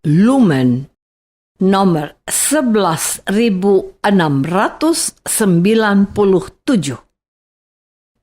Lumen nomor 11.697,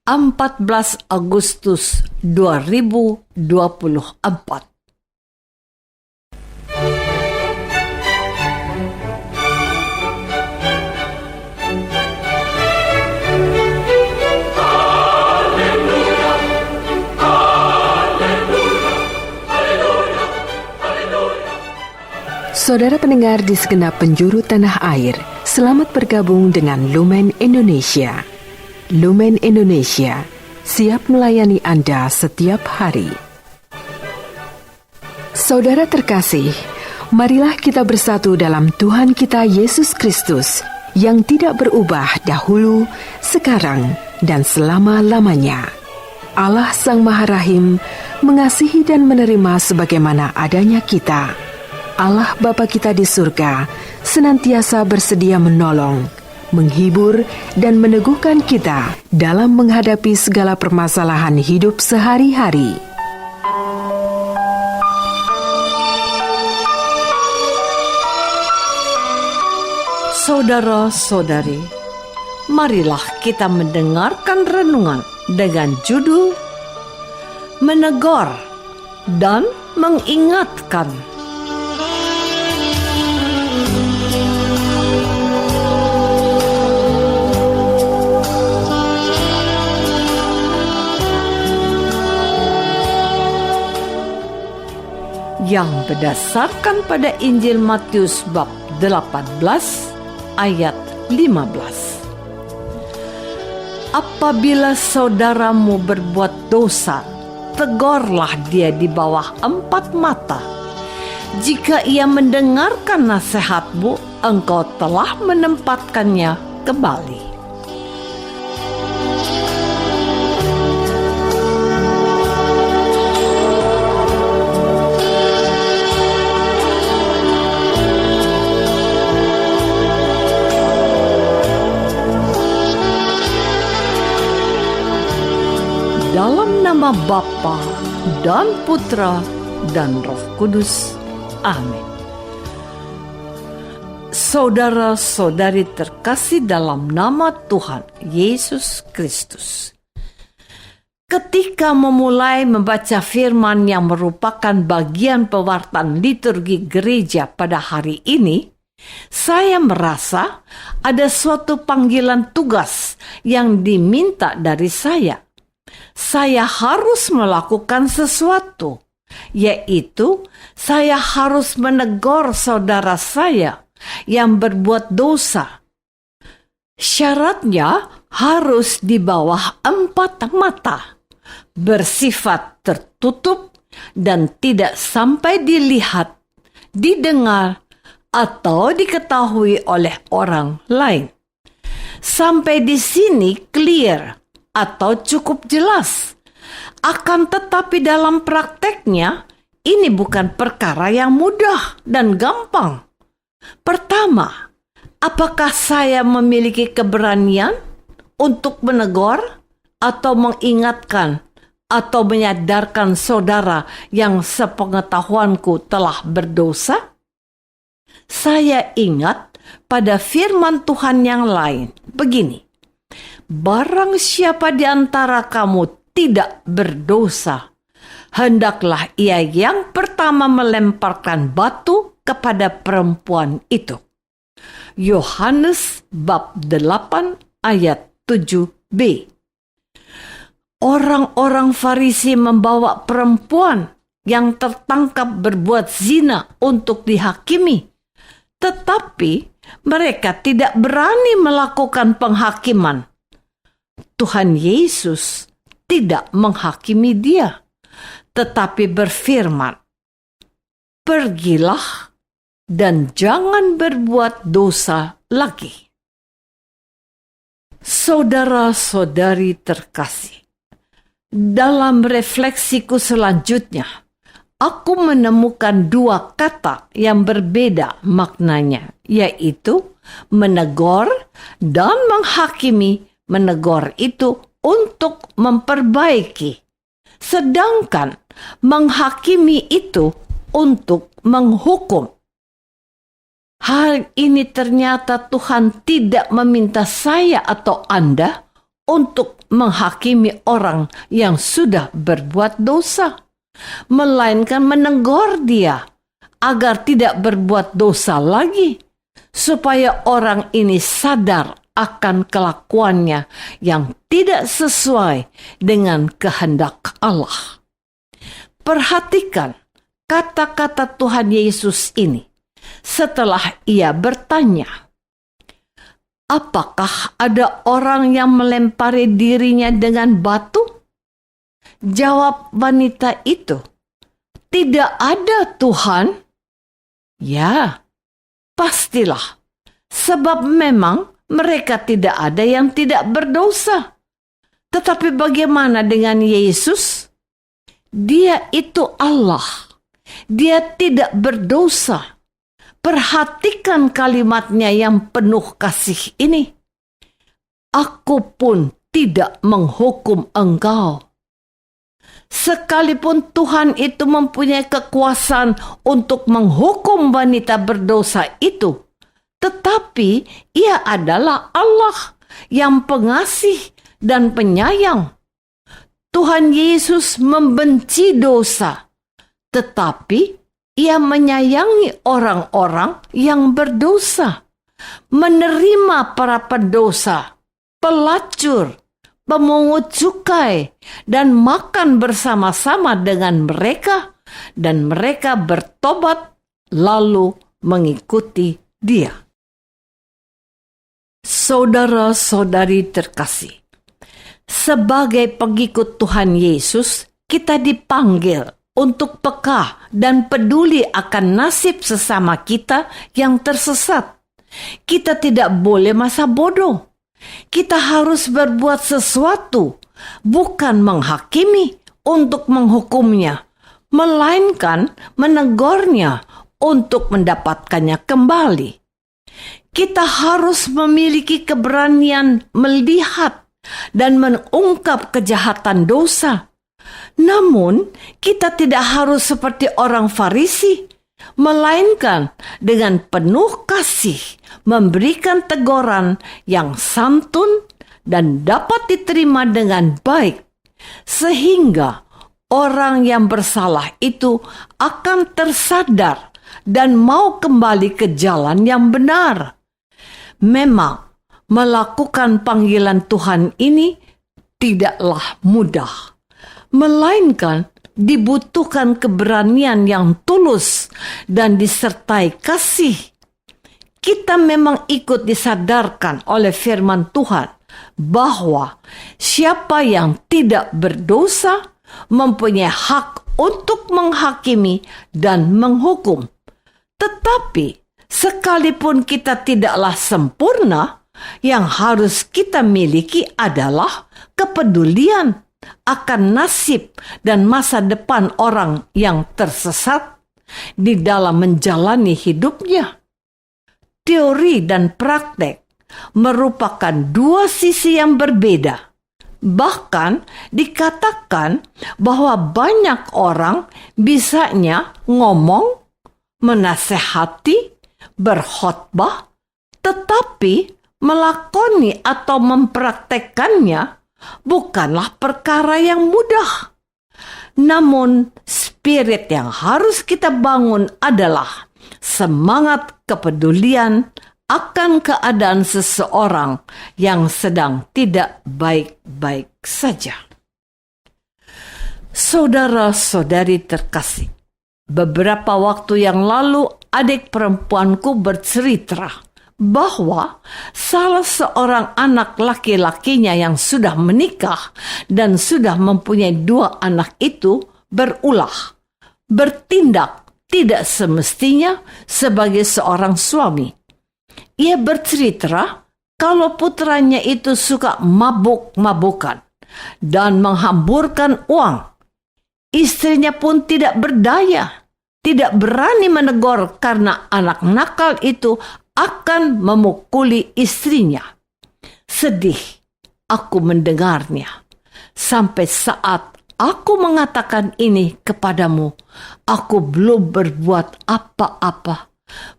14 Agustus 2024. Saudara pendengar di segenap penjuru tanah air, selamat bergabung dengan Lumen Indonesia. Lumen Indonesia, siap melayani Anda setiap hari. Saudara terkasih, marilah kita bersatu dalam Tuhan kita Yesus Kristus yang tidak berubah dahulu, sekarang, dan selama-lamanya. Allah Sang Maha Rahim mengasihi dan menerima sebagaimana adanya kita. Allah Bapa kita di surga senantiasa bersedia menolong, menghibur, dan meneguhkan kita dalam menghadapi segala permasalahan hidup sehari-hari. Saudara-saudari, marilah kita mendengarkan renungan dengan judul Menegur dan Mengingatkan. Yang berdasarkan pada Injil Matius bab 18 ayat 15. Apabila saudaramu berbuat dosa, tegurlah dia di bawah 4 mata. Jika ia mendengarkan nasihatmu, engkau telah menempatkannya kembali. Dalam nama Bapa dan Putra dan Roh Kudus. Amin. Saudara-saudari terkasih dalam nama Tuhan Yesus Kristus. Ketika memulai membaca firman yang merupakan bagian pewartaan liturgi gereja pada hari ini, saya merasa ada suatu panggilan tugas yang diminta dari saya. Saya harus melakukan sesuatu, yaitu saya harus menegur saudara saya yang berbuat dosa. Syaratnya harus di bawah 4 mata, bersifat tertutup dan tidak sampai dilihat, didengar, atau diketahui oleh orang lain. Sampai di sini clear atau cukup jelas. Akan tetapi dalam prakteknya, ini bukan perkara yang mudah dan gampang. Pertama, apakah saya memiliki keberanian untuk menegur atau mengingatkan atau menyadarkan saudara yang sepengetahuanku telah berdosa? Saya ingat pada firman Tuhan yang lain, begini. Barang siapa di antara kamu tidak berdosa, hendaklah ia yang pertama melemparkan batu kepada perempuan itu. Yohanes bab 8 ayat 7b. Orang-orang Farisi membawa perempuan yang tertangkap berbuat zina untuk dihakimi, tetapi mereka tidak berani melakukan penghakiman. Tuhan Yesus tidak menghakimi dia, tetapi berfirman, "Pergilah dan jangan berbuat dosa lagi." Saudara-saudari terkasih, dalam refleksiku selanjutnya, aku menemukan 2 kata yang berbeda maknanya, yaitu menegur dan menghakimi. Menegur itu untuk memperbaiki, sedangkan menghakimi itu untuk menghukum. Hal ini ternyata Tuhan tidak meminta saya atau Anda untuk menghakimi orang yang sudah berbuat dosa, melainkan menegur dia agar tidak berbuat dosa lagi, supaya orang ini sadar akan kelakuannya yang tidak sesuai dengan kehendak Allah. Perhatikan kata-kata Tuhan Yesus ini setelah ia bertanya, "Apakah ada orang yang melempari dirinya dengan batu?" Jawab wanita itu, "Tidak ada, Tuhan." Ya, pastilah, sebab memang mereka tidak ada yang tidak berdosa. Tetapi bagaimana dengan Yesus? Dia itu Allah. Dia tidak berdosa. Perhatikan kalimatnya yang penuh kasih ini. "Aku pun tidak menghukum engkau." Sekalipun Tuhan itu mempunyai kekuasaan untuk menghukum wanita berdosa itu, tetapi Ia adalah Allah yang pengasih dan penyayang. Tuhan Yesus membenci dosa, tetapi Ia menyayangi orang-orang yang berdosa, menerima para pendosa, pelacur, pemungut cukai, dan makan bersama-sama dengan mereka, dan mereka bertobat lalu mengikuti Dia. Saudara-saudari terkasih, sebagai pengikut Tuhan Yesus, kita dipanggil untuk peka dan peduli akan nasib sesama kita yang tersesat. Kita tidak boleh masa bodoh. Kita harus berbuat sesuatu, bukan menghakimi untuk menghukumnya, melainkan menegurnya untuk mendapatkannya kembali. Kita harus memiliki keberanian melihat dan mengungkap kejahatan dosa. Namun, kita tidak harus seperti orang Farisi, melainkan dengan penuh kasih memberikan teguran yang santun dan dapat diterima dengan baik, sehingga orang yang bersalah itu akan tersadar dan mau kembali ke jalan yang benar. Memang, melakukan panggilan Tuhan ini tidaklah mudah, melainkan dibutuhkan keberanian yang tulus dan disertai kasih. Kita memang ikut disadarkan oleh firman Tuhan bahwa siapa yang tidak berdosa mempunyai hak untuk menghakimi dan menghukum. Tetapi sekalipun kita tidaklah sempurna, yang harus kita miliki adalah kepedulian akan nasib dan masa depan orang yang tersesat di dalam menjalani hidupnya. Teori dan praktek merupakan dua sisi yang berbeda. Bahkan dikatakan bahwa banyak orang bisanya ngomong, menasehati, berkhotbah, tetapi melakoni atau mempraktekkannya bukanlah perkara yang mudah. Namun, spirit yang harus kita bangun adalah semangat kepedulian akan keadaan seseorang yang sedang tidak baik-baik saja. Saudara-saudari terkasih, beberapa waktu yang lalu adik perempuanku bercerita bahwa salah seorang anak laki-lakinya yang sudah menikah dan sudah mempunyai 2 anak itu berulah, bertindak tidak semestinya sebagai seorang suami. Ia bercerita kalau putranya itu suka mabuk-mabukan dan menghamburkan uang. Istrinya pun tidak berdaya, tidak berani menegur karena anak nakal itu akan memukuli istrinya. Sedih aku mendengarnya, sampai saat aku mengatakan ini kepadamu, aku belum berbuat apa-apa.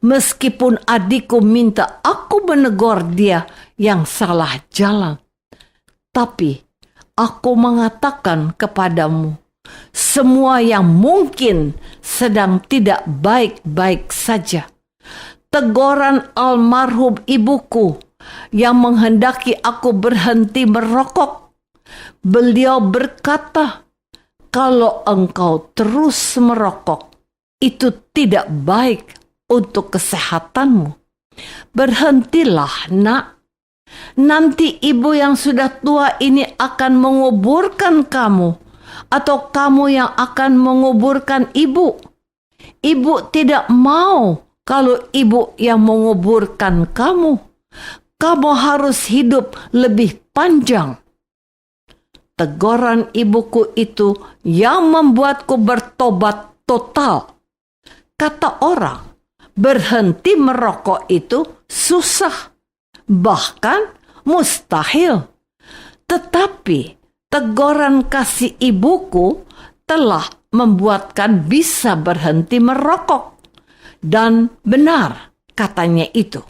Meskipun adikku minta aku menegur dia yang salah jalan. Tapi aku mengatakan kepadamu, semua yang mungkin sedang tidak baik-baik saja. Teguran almarhum ibuku yang menghendaki aku berhenti merokok. Beliau berkata, kalau engkau terus merokok, itu tidak baik untuk kesehatanmu. Berhentilah, nak. Nanti ibu yang sudah tua ini akan menguburkan kamu, atau kamu yang akan menguburkan ibu. Ibu tidak mau kalau ibu yang menguburkan kamu. Kamu harus hidup lebih panjang. Teguran ibuku itu yang membuatku bertobat total. Kata orang, berhenti merokok itu susah, bahkan mustahil. Tetapi teguran kasih ibuku telah membuatkan bisa berhenti merokok. Dan benar katanya itu.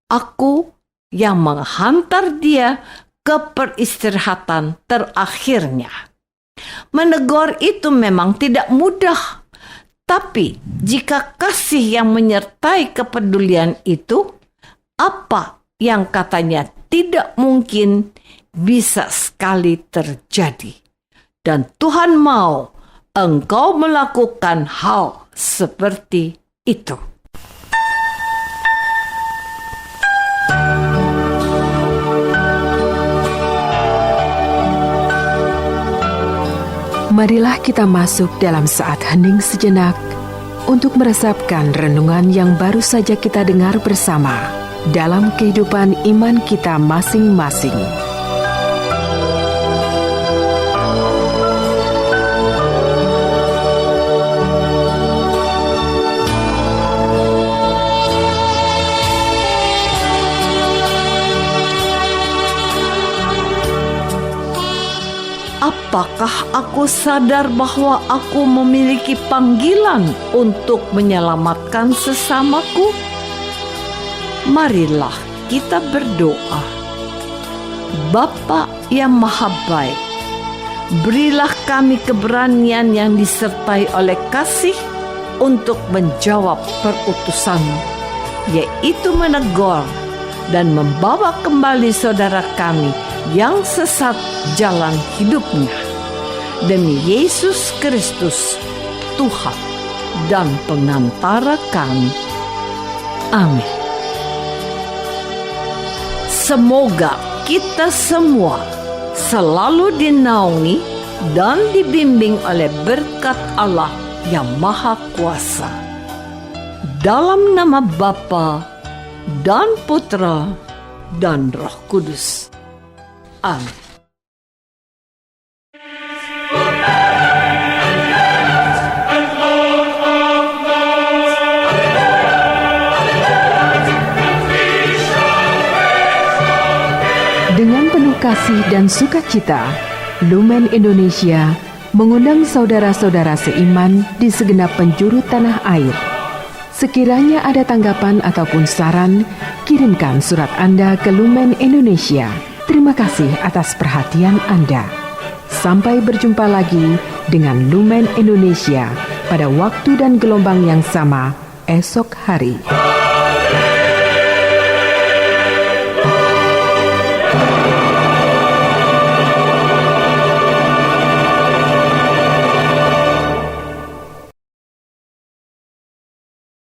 Aku yang menghantar dia ke peristirahatan terakhirnya. Menegur itu memang tidak mudah. Tapi jika kasih yang menyertai kepedulian itu, apa yang katanya tidak mungkin bisa sekali terjadi. Dan Tuhan mau engkau melakukan hal seperti itu. Marilah kita masuk dalam saat hening sejenak untuk meresapkan renungan yang baru saja kita dengar bersama dalam kehidupan iman kita masing-masing. Apakah aku sadar bahwa aku memiliki panggilan untuk menyelamatkan sesamaku? Marilah kita berdoa. Bapa yang Maha Baik, berilah kami keberanian yang disertai oleh kasih untuk menjawab perutusan-Mu, yaitu menegur dan membawa kembali saudara kami yang sesat jalan hidupnya. Demi Yesus Kristus, Tuhan dan pengantara kami. Amin. Semoga kita semua selalu dinaungi dan dibimbing oleh berkat Allah yang Maha Kuasa. Dalam nama Bapa dan Putra dan Roh Kudus. Amin. Dengan penuh kasih dan sukacita, Lumen Indonesia mengundang saudara-saudara seiman di segenap penjuru tanah air. Sekiranya ada tanggapan ataupun saran, kirimkan surat Anda ke Lumen Indonesia. Terima kasih atas perhatian Anda. Sampai berjumpa lagi dengan Lumen Indonesia pada waktu dan gelombang yang sama esok hari.